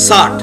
60।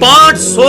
500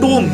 2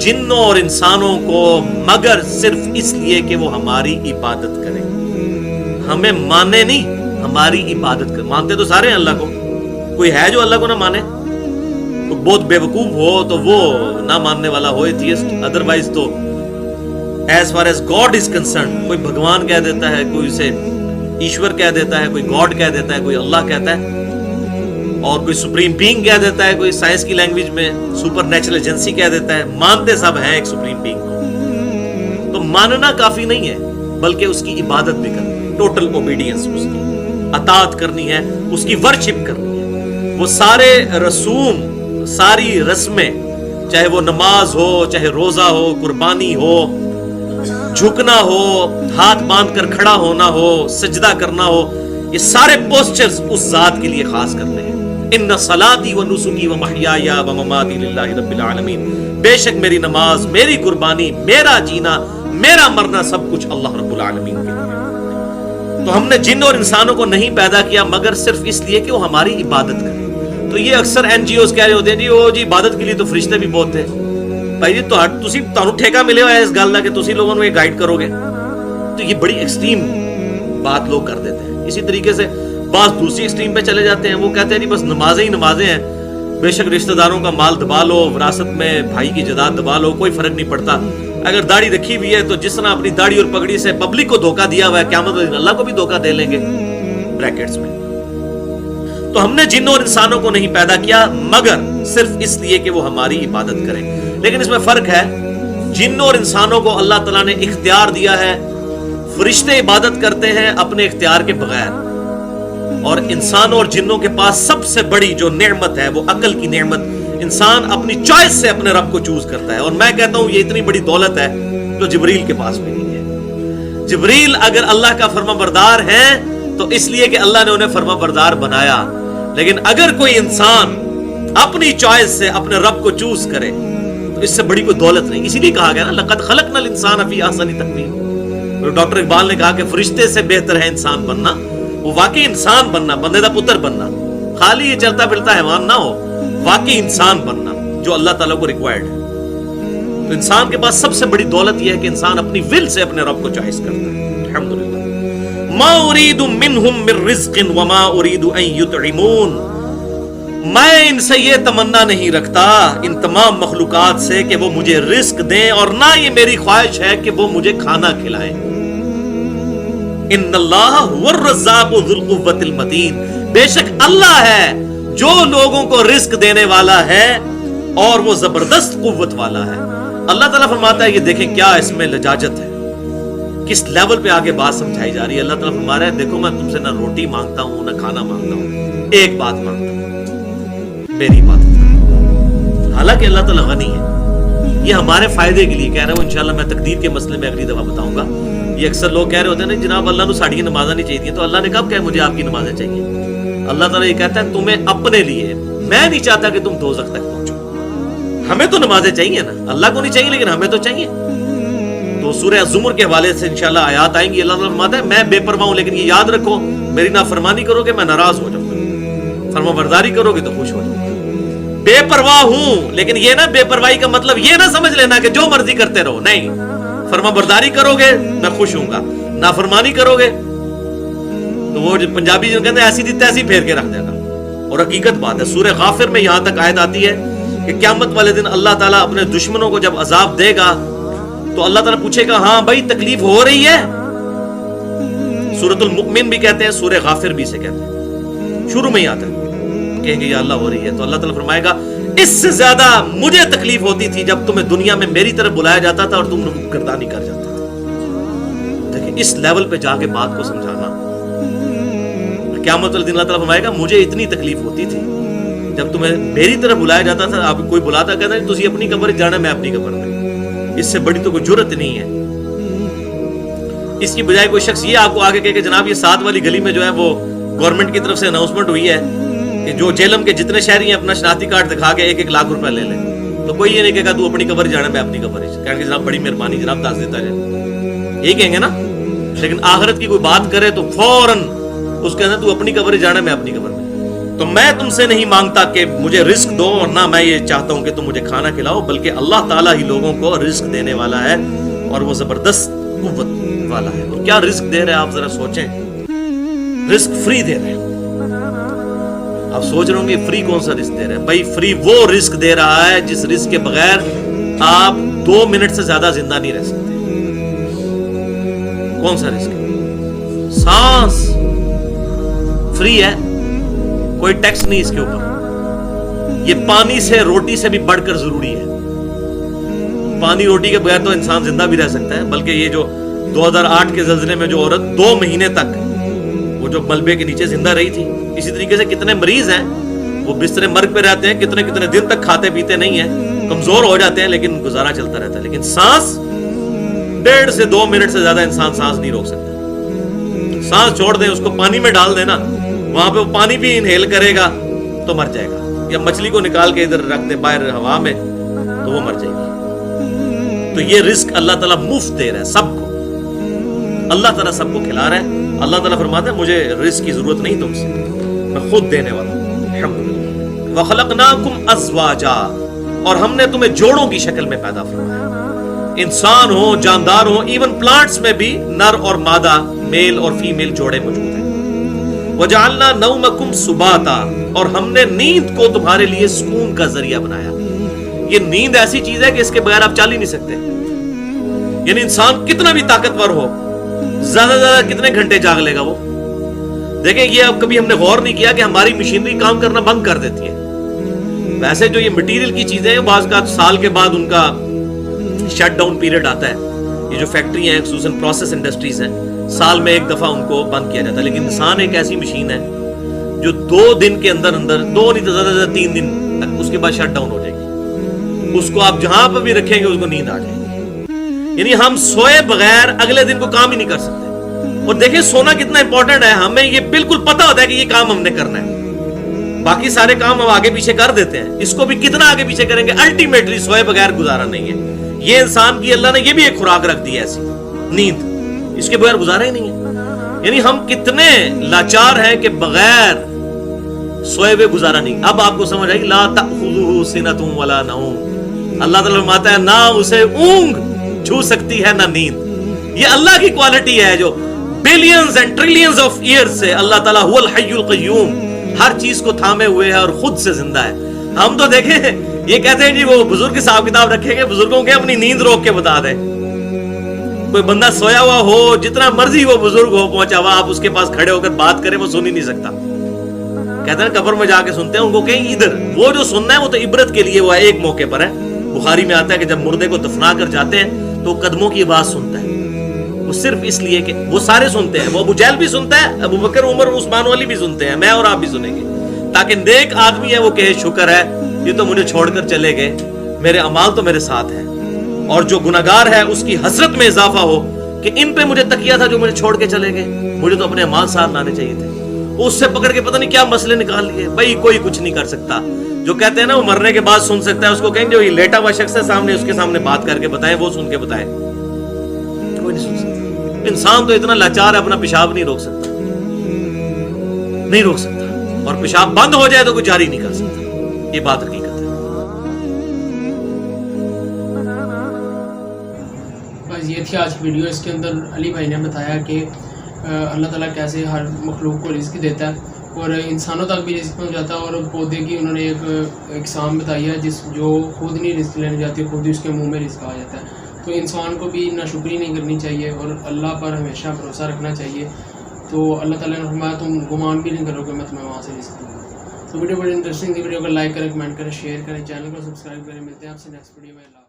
جنوں اور انسانوں کو مگر صرف اس لیے کہ وہ ہماری عبادت کریں. ہمیں مانے نہیں, ہماری عبادت کریں. مانتے تو سارے ہیں اللہ کو, کوئی ہے جو اللہ کو نہ مانے؟ کوئی بہت بے وقوف ہو تو وہ نہ ماننے والا ہو ایتھیسٹ, ادروائز تو as far as God is concern کوئی بھگوان کہہ دیتا ہے, کوئی اسے ایشور کہہ دیتا ہے, کوئی گاڈ کہہ دیتا ہے, کوئی اللہ کہتا ہے, اور کوئی سپریم بینگ کہہ دیتا ہے, کوئی سائنس کی لینگویج میں سپر نیچرل ایجنسی کہہ دیتا ہے. مانتے سب ہیں ایک سپریم بینگ کو. تو ماننا کافی نہیں ہے بلکہ اس کی عبادت بھی کرنی ہے, ٹوٹل اوبیڈینس, اس کی اطاعت کرنی ہے, اس کی ورشپ کرنی ہے. وہ سارے رسوم, ساری رسمیں, چاہے وہ نماز ہو, چاہے روزہ ہو, قربانی ہو, جھکنا ہو, ہاتھ باندھ کر کھڑا ہونا ہو, سجدہ کرنا ہو, یہ سارے پوسچرز اس ذات کے لیے خاص کرتے ہیں. ان صلاتی و نسکی و محیایا و مماتی للہ رب العالمین. بے شک میری نماز, میری قربانی, میرا جینا, میرا مرنا سب کچھ اللہ رب العالمین کے لیے. تو ہم نے جن اور انسانوں کو نہیں پیدا کیا مگر صرف اس لیے کہ وہ ہماری عبادت کریں. تو یہ اکثر این جی اوز کہہ رہے ہوتے ہیں جی وہ جی عبادت کے لیے تو فرشتے بھی بہت تھے. بھائی جی تمہیں ٹھیکہ ملے ہوا ہے اس گل کا کہ تسی لوگوں نے گائیڈ کرو گے. تو یہ بڑی ایکسٹریم بات لوگ کر دیتے ہیں. اسی طریقے سے بعض دوسری ایکسٹریم پہ چلے جاتے ہیں, وہ کہتے ہیں نہیں بس نمازیں ہی نمازیں ہیں, بے شک رشتہ داروں کا مال دبا لو, وراثت میں بھائی کی جائیداد دبا لو, کوئی فرق نہیں پڑتا. اگر داڑھی رکھی ہوئی ہے تو جس طرح اپنی داڑھی اور پگڑی سے پبلک کو دھوکہ دیا ہوا ہے, قیامت والے دن اللہ کو بھی دھوکہ دے لیں گے بریکٹس میں. تو ہم نے جنوں اور انسانوں کو نہیں پیدا کیا مگر صرف اس لیے کہ وہ ہماری عبادت کریں. لیکن اس میں فرق ہے, جنوں اور انسانوں کو اللہ تعالیٰ نے اختیار دیا ہے, فرشتے عبادت کرتے ہیں اپنے اختیار کے بغیر, اور انسانوں اور جنوں کے پاس سب سے بڑی جو نعمت ہے وہ عقل کی نعمت. انسان اپنی چوائس سے اپنے رب کو چوز کرتا ہے, اور میں کہتا ہوں یہ اتنی بڑی دولت ہے جو جبریل کے پاس بھی نہیں ہے. جبریل اگر اللہ کا فرما بردار ہے تو اس لیے کہ اللہ نے انہیں فرما بردار بنایا, لیکن اگر کوئی انسان اپنی چوائس سے اپنے رب کو چوز کرے تو اس سے بڑی کوئی دولت نہیں. اسی لیے کہا گیا نا لقد خلقنا الانسان فی احسن تقویم. ڈاکٹر اقبال نے کہا کہ فرشتے سے بہتر ہے انسان بننا, وہ واقعی انسان بننا, بندے دا پتر بننا, خالی یہ چلتا پھرتا حیوان نہ ہو, واقعی انسان بننا جو اللہ تعالیٰ کو ریکوائرڈ ہے. تو انسان کے پاس سب سے بڑی دولت یہ ہے کہ انسان اپنی ول سے اپنے رب کو چوائس کرتا ہے. الحمدللہ. ما اريد منهم من رزق وما اريد ان يطعمون. میں ان سے یہ تمنا نہیں رکھتا ان تمام مخلوقات سے کہ وہ مجھے رزق دیں, اور نہ یہ میری خواہش ہے کہ وہ مجھے کھانا کھلائیں. ان اللہ هو الرزاق ذو القوة المتین. بے شک اللہ ہے جو لوگوں کو رزق دینے والا ہے اور وہ زبردست قوت والا ہے. اللہ تعالیٰ فرماتا ہے یہ دیکھیں کیا اس میں لجاجت ہے, کس لیول پہ آگے بات سمجھائی جا رہی ہے. اللہ تعالیٰ فرما رہا ہے دیکھو میں تم سے نہ روٹی مانگتا ہوں نہ کھانا مانگتا ہوں, ایک بات مانگتا ہوں, میری عبادت. حالانکہ اللہ تعالیٰ غنی ہے, یہ ہمارے فائدے کے لیے کہہ رہا ہوں. انشاءاللہ میں تقدیر کے مسئلے میں اگلی دفعہ بتاؤں گا. یہ اکثر لوگ کہہ رہے ہوتے ہیں نا جناب اللہ نے ساڑھی نمازیں نہیں چاہیے, تو اللہ نے کب کہا مجھے آپ کی نمازیں چاہیے؟ اللہ تعالیٰ یہ کہتا ہے تمہیں اپنے لیے, میں نہیں چاہتا کہ تم دوزخ تک پہنچو. ہمیں تو نمازیں چاہیے نا, اللہ کو نہیں چاہیے لیکن ہمیں تو چاہیے. تو سورہ الزمر کے حوالے سے انشاءاللہ آیات آئیں گی. اللہ تعالیٰ فرماتا ہے میں بے پرواہ ہوں, لیکن یہ یاد رکھو میری نافرمانی کرو گے میں ناراض ہو جاؤں گا, فرما برداری کرو گے تو خوش ہو جاؤں گا. بے پرواہ ہوں, لیکن یہ نہ بے پرواہی کا مطلب یہ نہ سمجھ لینا کہ جو مرضی کرتے رہو, نہیں. فرما برداری کرو گے میں خوش ہوں گا, نافرمانی کرو گے تو وہ پنجابی جو کہتے ہیں ایسی دی تیسی پھیر کے رکھ دینا. اور حقیقت بات ہے, سورہ غافر میں یہاں تک آیت آتی ہے کہ قیامت والے دن اللہ تعالیٰ اپنے دشمنوں کو جب عذاب دے گا تو اللہ تعالیٰ پوچھے گا ہاں بھائی تکلیف ہو رہی ہے. سورۃ المؤمن بھی کہتے ہیں, سورہ غافر بھی سے کہتے ہیں, شروع میں ہی آتا ہے, کہیں گے یا اللہ ہو رہی ہے. تو اللہ تعالیٰ فرمائے گا اس سے زیادہ مجھے تکلیف ہوتی تھی جب تمہیں دنیا میں میری طرف بلایا جاتا تھا اور تم گردانی کر جاتے تھے. دیکھیں اس لیول پہ جا کے بات کو سمجھانا. قیامت والے دن اللہ تعالیٰ فرمائے گا مجھے اتنی تکلیف ہوتی تھی جب تمہیں میری طرف بلایا جاتا تھا. آپ کوئی بلاتا کہتا ہے تسی اپنی قبر جانا میں اپنی قبر میں, اس سے بڑی تو کوئی جرت نہیں ہے. اس کی بجائے کوئی شخص یہ آپ کو آگے کہے کہ جناب یہ 7 والی گلی میں جو ہے وہ گورنمنٹ کی طرف سے اناؤنسمنٹ ہوئی ہے کہ جو جیلم کے جتنے شہری ہیں اپنا شناختی کارڈ دکھا کے 1-1 لاکھ روپے لے لیں, تو کوئی یہ نہیں کہے گا تو اپنی قبر جانا میں اپنی قبر. کہیں گے جناب بڑی مہربانی جناب دس دیتا جائے, یہی کہیں گے نا. لیکن آخرت کی کوئی بات کرے تو فوراً اس کے اندر تو اپنی قبر جانا میں اپنی قبر میں. تو میں تم سے نہیں مانگتا کہ مجھے رزق دو اور نہ میں یہ چاہتا ہوں کہ تم مجھے کھانا کھلاؤ، بلکہ اللہ تعالیٰ ہی لوگوں کو رزق دینے والا ہے اور وہ زبردست قوت والا ہے۔ اور کیا رزق دے رہے ہیں آپ ذرا سوچیں، رزق فری دے رہے ہیں۔ آپ سوچ رہے ہوں گے فری کون سا رزق دے رہے ہیں؟ بھائی فری وہ رزق دے رہا ہے جس رزق کے بغیر آپ 2 منٹ سے زیادہ زندہ نہیں رہ سکتے۔ کون سا رزق ہے؟ سانس فری ہے، کوئی ٹیکس نہیں اس کے اوپر۔ یہ پانی سے روٹی سے بھی بڑھ کر ضروری ہے۔ پانی روٹی کے بغیر تو انسان زندہ بھی رہ سکتا ہے، بلکہ یہ جو 2008 کے زلزلے میں جو عورت 2 مہینے تک وہ جو ملبے کے نیچے زندہ رہی تھی، اسی طریقے سے کتنے مریض ہیں وہ بستر مرگ پہ رہتے ہیں، کتنے کتنے دن تک کھاتے پیتے نہیں ہیں، کمزور ہو جاتے ہیں، لیکن گزارا چلتا رہتا ہے۔ لیکن سانس 1.5 سے 2 منٹ سے زیادہ انسان سانس نہیں روک سکتا۔ سانس چھوڑ دیں، اس کو پانی میں ڈال دینا، وہاں پہ وہ پانی بھی انہیل کرے گا تو مر جائے گا، یا مچھلی کو نکال کے ادھر رکھ دیں باہر ہوا میں تو وہ مر جائے گی۔ تو یہ رزق اللہ تعالیٰ مفت دے رہا ہے سب کو، اللہ تعالیٰ سب کو کھلا رہا ہے۔ اللہ تعالیٰ فرماتا ہے مجھے رزق کی ضرورت نہیں تم سے، میں خود دینے والا ہوں۔ الحمدللہ۔ وَخَلَقْنَاكُمْ أَزْوَاجًا، اور ہم نے تمہیں جوڑوں کی شکل میں پیدا فرمایا۔ انسان ہو، جاندار ہو، ایون پلانٹس میں بھی نر اور مادہ، میل اور فیمیل جوڑے موجود ہیں۔ وَجَعَلْنَا نَوْمَكُمْ سُبَاتًا، اور ہم نے نیند کو تمہارے لیے سکون کا ذریعہ بنایا۔ یہ نیند ایسی چیز ہے کہ اس کے بغیر آپ چل ہی نہیں سکتے۔ یعنی انسان کتنا بھی طاقتور ہو، زیادہ سے زیادہ کتنے گھنٹے جاگ لے گا وہ؟ دیکھیں یہ اب کبھی ہم نے غور نہیں کیا کہ ہماری مشینری کام کرنا بند کر دیتی ہے۔ ویسے جو یہ مٹیریل کی چیزیں ہیں بعض کا سال کے بعد ان کا شٹ ڈاؤن پیریڈ آتا ہے۔ یہ جو فیکٹری ہیں خصوصاً پروسیس انڈسٹریز ہیں، سال میں 1 دفعہ ان کو بند کیا جاتا ہے، لیکن انسان ایک ایسی مشین ہے جو 2 دن کے اندر 2 نہیں تو زیادہ سے زیادہ 3 دن تک اس کے بعد شٹ ڈاؤن ہو جائے گی۔ اس کو آپ جہاں پہ بھی رکھیں گے اس کو نیند آ جائے گی۔ یعنی ہم سوئے بغیر اگلے دن کو کام ہی نہیں کر سکتے۔ اور دیکھیں سونا کتنا امپورٹنٹ ہے، ہمیں یہ بالکل پتا ہوتا ہے کہ یہ کام ہم نے کرنا ہے، باقی سارے کام ہم آگے پیچھے کر دیتے ہیں، اس کو بھی کتنا آگے پیچھے کریں گے، الٹیمیٹلی سوئے بغیر گزارا نہیں ہے۔ یہ انسان کی اللہ نے یہ بھی ایک خوراک رکھ دی ہے ایسی، نیند، اس کے بغیر گزارا ہی نہیں ہے۔ یعنی ہم کتنے لاچار ہیں کہ بغیر سوئے ہوئے گزارا نہیں۔ اب آپ کو سمجھ آئی لا تأخذہ سنۃ ولا نوم، اللہ تعالیٰ فرماتا ہے نہ اسے اونگ چھو سکتی ہے نہ نیند۔ یہ اللہ کی کوالٹی ہے جو billions and trillions of years سے اللہ تعالیٰ هو الحی القیوم، ہر چیز کو تھامے ہوئے ہے اور خود سے زندہ ہے۔ ہم تو دیکھیں یہ کہتے ہیں جی وہ بزرگ حساب کتاب رکھیں گے، بزرگوں کے اپنی نیند روک کے بتا دیں۔ کوئی بندہ سویا ہوا ہو، جتنا مرضی وہ بزرگ ہو پہنچا ہوا، آپ اس کے پاس کھڑے ہو کر بات کریں وہ سن ہی نہیں سکتا۔ کہتے ہیں قبر میں جا کے سنتے ہیں، ان کو کہیں ادھر وہ جو سننا ہے وہ تو عبرت کے لیے وہ ایک موقع پر ہے۔ بخاری میں آتا ہے کہ جب مردے کو دفنا کر جاتے ہیں تو قدموں کی آواز سنتا ہے، وہ صرف اس لیے کہ وہ سارے سنتے ہیں، وہ ابو جہل بھی سنتا ہے، ابو بکر عمر عثمان والی بھی سنتے ہیں، میں اور آپ بھی سنیں گے، تاکہ نیک آدمی ہے وہ کہے شکر ہے یہ تو مجھے چھوڑ کر چلے گئے، میرے اعمال تو میرے ساتھ ہیں، اور جو گناہگار ہے اس کی حسرت میں اضافہ ہو کہ ان پہ مجھے تکیہ تھا جو مجھے چھوڑ کے چلے گئے، مجھے تو اپنے اعمال ساتھ لانے چاہیے تھے۔ اس سے پکڑ کے پتہ نہیں کیا مسئلے نکال لیے۔ بھائی کوئی کچھ نہیں کر سکتا، جو کہتے ہیں نا وہ مرنے کے بعد سن سکتا ہے، اس کو کہیں جو یہ لیٹا ہوا شخص ہے سامنے، اس کے سامنے بات کر کے بتائیں، وہ سن کے بتائیں، کوئی نہیں سن سکتا۔ انسان تو اتنا لاچار ہے اپنا پیشاب نہیں روک سکتا، نہیں روک سکتا، اور پیشاب بند ہو جائے تو کوئی جاری نہیں کر سکتا۔ یہ بات حقیقت ہے۔ بس یہ تھی آج کی ویڈیو۔ اس کے اندر علی بھائی نے بتایا کہ اللہ تعالیٰ کیسے ہر مخلوق کو رزق دیتا ہے اور انسانوں تک بھی رزق پہنچاتا ہے، اور پودے کی انہوں نے ایک اقسام بتائی ہے جو خود نہیں رزق لینے جاتی، خود ہی اس کے منہ میں رزق آ جاتا ہے۔ تو انسان کو بھی ناشکری نہیں کرنی چاہیے اور اللہ پر ہمیشہ بھروسہ رکھنا چاہیے۔ تو اللہ تعالیٰ نے فرمایا تم گمان بھی نہیں کرو کہ میں تمہیں وہاں سے رزق دوں گا۔ تو ویڈیو بڑی انٹرسٹنگ تھی، ویڈیو کو لائک کریں، کمنٹ کریں، شیئر کریں، چینل کو سبسکرائب کریں۔ ملتے ہیں آپ سے نیکسٹ ویڈیو میں۔